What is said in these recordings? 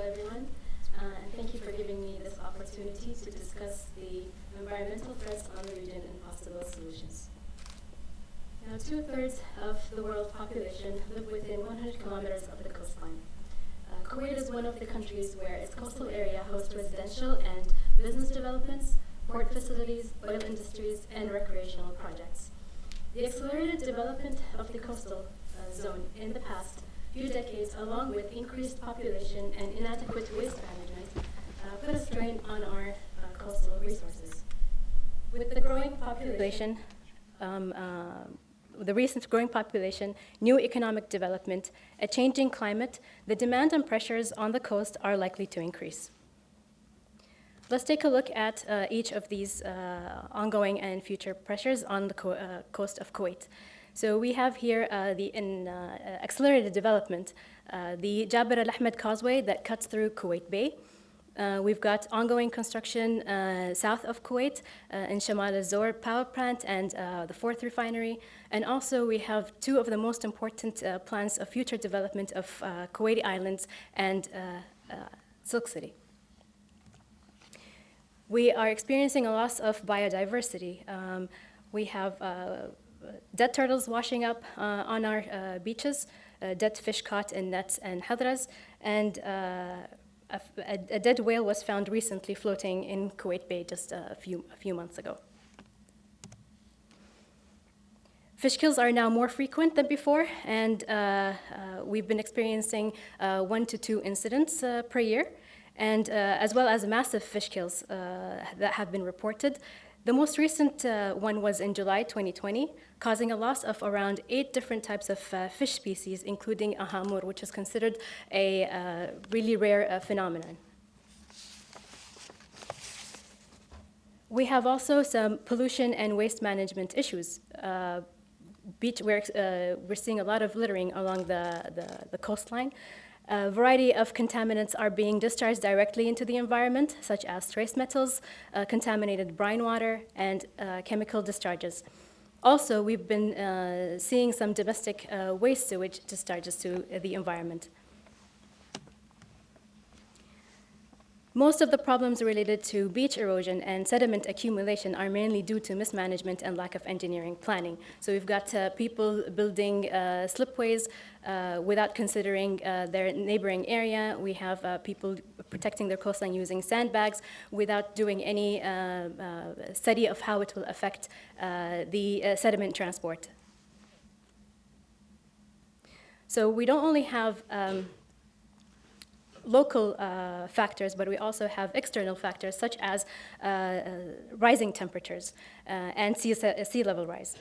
everyone, and thank you for giving me this opportunity to discuss the environmental threats on the region and possible solutions. Now, 2/3 of the world population live within 100 kilometers of the coastline. Kuwait is one of the countries where its coastal area hosts residential and business developments, port facilities, oil industries, and recreational projects. The accelerated development of the coastal zone in the past few decades, along with increased population and inadequate waste management, put a strain on our coastal resources. With the growing population, the recent growing population, new economic development, a changing climate, the demand and pressures on the coast are likely to increase. Let's take a look at each of these ongoing and future pressures on the coast of Kuwait. So we have here the accelerated development, the Jabir al-Ahmed Causeway that cuts through Kuwait Bay. We've got ongoing construction south of Kuwait in Shamal al-Zor power plant and the 4th refinery. And also we have two of the most important plans of future development of Kuwaiti Islands and Silk City. We are experiencing a loss of biodiversity. We have dead turtles washing up on our beaches, dead fish caught in nets and hadras, and a dead whale was found recently floating in Kuwait Bay just a few months ago. Fish kills are now more frequent than before, and we've been experiencing 1 to 2 incidents per year, and as well as massive fish kills that have been reported. The most recent one was in July 2020, causing a loss of around 8 different types of fish species, including a hamur, which is considered a really rare phenomenon. We have also some pollution and waste management issues. We're seeing a lot of littering along the coastline. A variety of contaminants are being discharged directly into the environment, such as trace metals, contaminated brine water, and chemical discharges. Also, we've been seeing some domestic waste sewage discharges to the environment. Most of the problems related to beach erosion and sediment accumulation are mainly due to mismanagement and lack of engineering planning. So we've got people building slipways without considering their neighboring area. We have people protecting their coastline using sandbags without doing any study of how it will affect the sediment transport. So we don't only have local factors, but we also have external factors such as rising temperatures and sea level rise.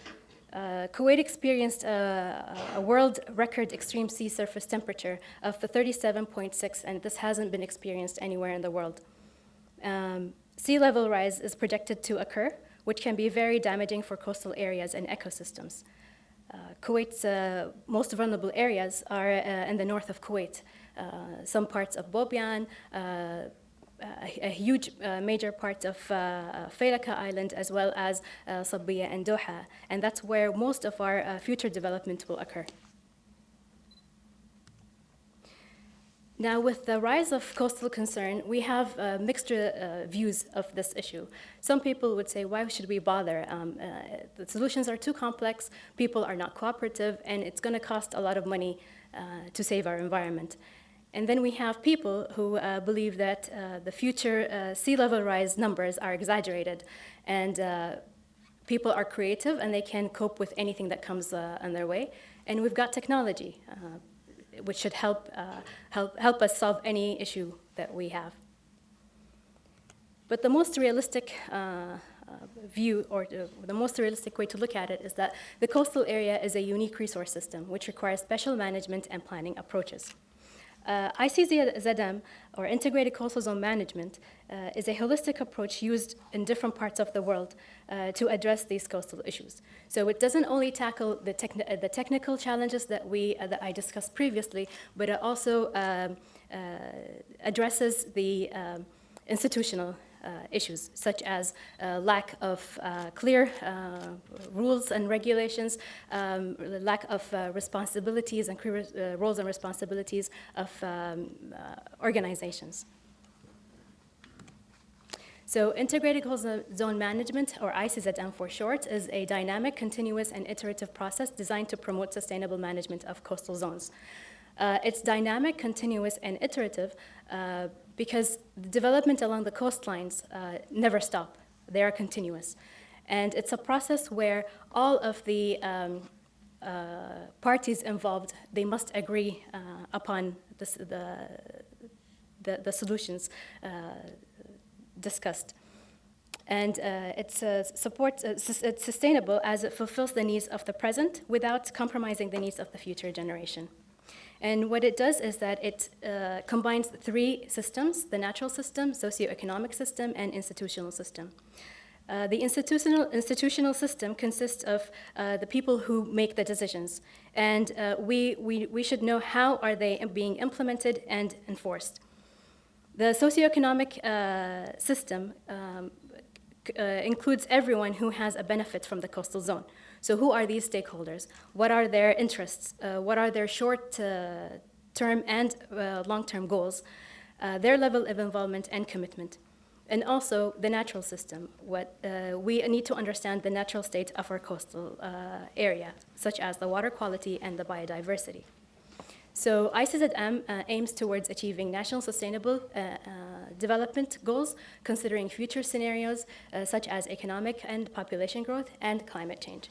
Kuwait experienced a world record extreme sea surface temperature of 37.6, and this hasn't been experienced anywhere in the world. Sea level rise is projected to occur, which can be very damaging for coastal areas and ecosystems. Kuwait's most vulnerable areas are in the north of Kuwait. Some parts of Bobian, a huge major part of Failaka Island, as well as Sabbiya and Doha, and that's where most of our future development will occur. Now, with the rise of coastal concern, we have mixed views of this issue. Some people would say, why should we bother? The solutions are too complex, people are not cooperative, and it's going to cost a lot of money to save our environment. And then we have people who believe that the future sea level rise numbers are exaggerated, and people are creative and they can cope with anything that comes on their way. And we've got technology, which should help us solve any issue that we have. But the most realistic view, or the most realistic way to look at it, is that the coastal area is a unique resource system which requires special management and planning approaches. ICZM, or Integrated Coastal Zone Management, is a holistic approach used in different parts of the world to address these coastal issues. So it doesn't only tackle the technical challenges that I discussed previously, but it also addresses the institutional issues, such as lack of clear rules and regulations, lack of responsibilities and clear roles and responsibilities of organizations. So integrated coastal zone management, or ICZM for short, is a dynamic, continuous, and iterative process designed to promote sustainable management of coastal zones. It's dynamic, continuous, and iterative because the development along the coastlines never stop. They are continuous. And it's a process where all of the parties involved, they must agree upon the solutions discussed. And it's sustainable as it fulfills the needs of the present without compromising the needs of the future generation. And what it does is that it combines three systems: the natural system, socioeconomic system, and institutional system. The institutional system consists of the people who make the decisions, and we should know how are they being implemented and enforced. The socioeconomic system includes everyone who has a benefit from the coastal zone. So who are these stakeholders? What are their interests? What are their short-term and long-term goals? Their level of involvement and commitment. And also the natural system. We need to understand the natural state of our coastal area, such as the water quality and the biodiversity. So ICZM aims towards achieving national sustainable development goals, considering future scenarios such as economic and population growth and climate change.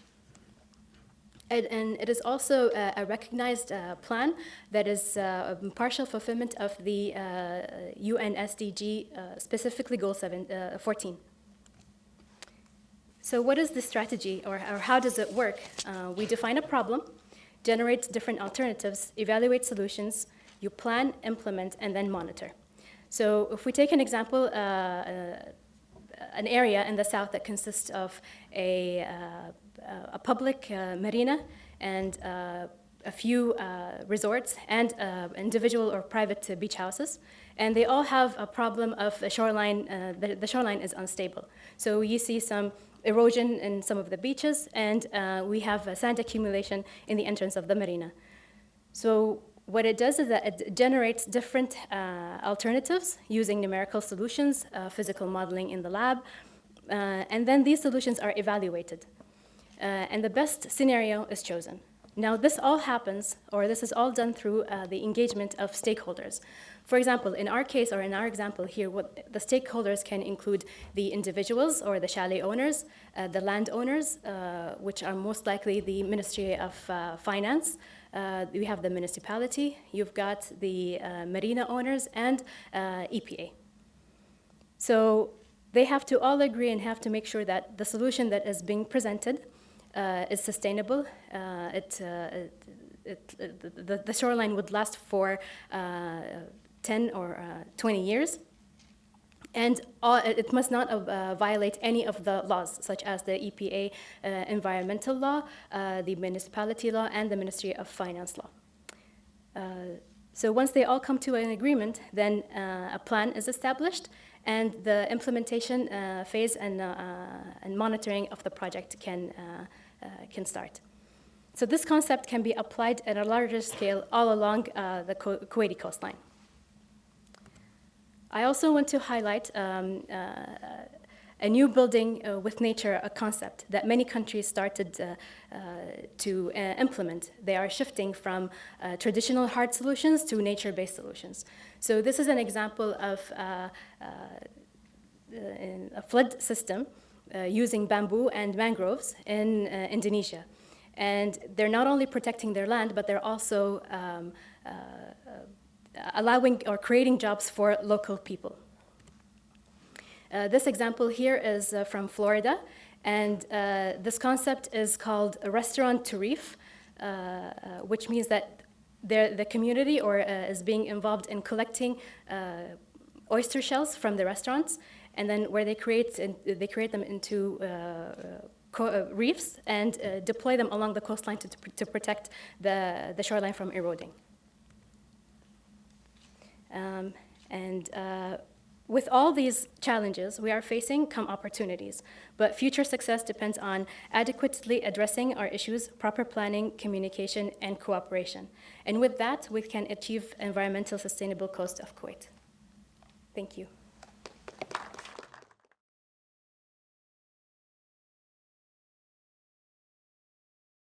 And it is also a recognized plan that is a partial fulfillment of the UN SDG, specifically Goal 14. So what is the strategy, or how does it work? We define a problem, generate different alternatives, evaluate solutions, you plan, implement, and then monitor. So if we take an example, an area in the south that consists of a public marina and a few resorts and individual or private beach houses, and they all have a problem of the shoreline. The shoreline is unstable. So you see some erosion in some of the beaches, and we have sand accumulation in the entrance of the marina. So what it does is that it generates different alternatives using numerical solutions, physical modeling in the lab, and then these solutions are evaluated. And the best scenario is chosen. Now, this all happens, or this is all done through the engagement of stakeholders. For example, in our case, or in our example here, what the stakeholders can include the individuals or the chalet owners, the landowners, which are most likely the Ministry of Finance. We have the municipality, you've got the marina owners, and EPA. So they have to all agree and have to make sure that the solution that is being presented is sustainable. The shoreline would last for 10 or 20 years. And it must not violate any of the laws, such as the EPA environmental law, the municipality law, and the Ministry of Finance law. So once they all come to an agreement, then a plan is established, and the implementation phase and monitoring of the project can start. So this concept can be applied at a larger scale all along the Kuwaiti coastline. I also want to highlight a new building with nature, a concept that many countries started to implement. They are shifting from traditional hard solutions to nature-based solutions. So this is an example of a flood system using bamboo and mangroves in Indonesia. And they're not only protecting their land, but they're also allowing or creating jobs for local people. This example here is from Florida, and this concept is called a restaurant to reef, which means that the community is being involved in collecting oyster shells from the restaurants, and then where they create them into reefs and deploy them along the coastline to protect the shoreline from eroding. With all these challenges we are facing come opportunities, but future success depends on adequately addressing our issues, proper planning, communication, and cooperation. And with that, we can achieve environmental sustainable coast of Kuwait. Thank you.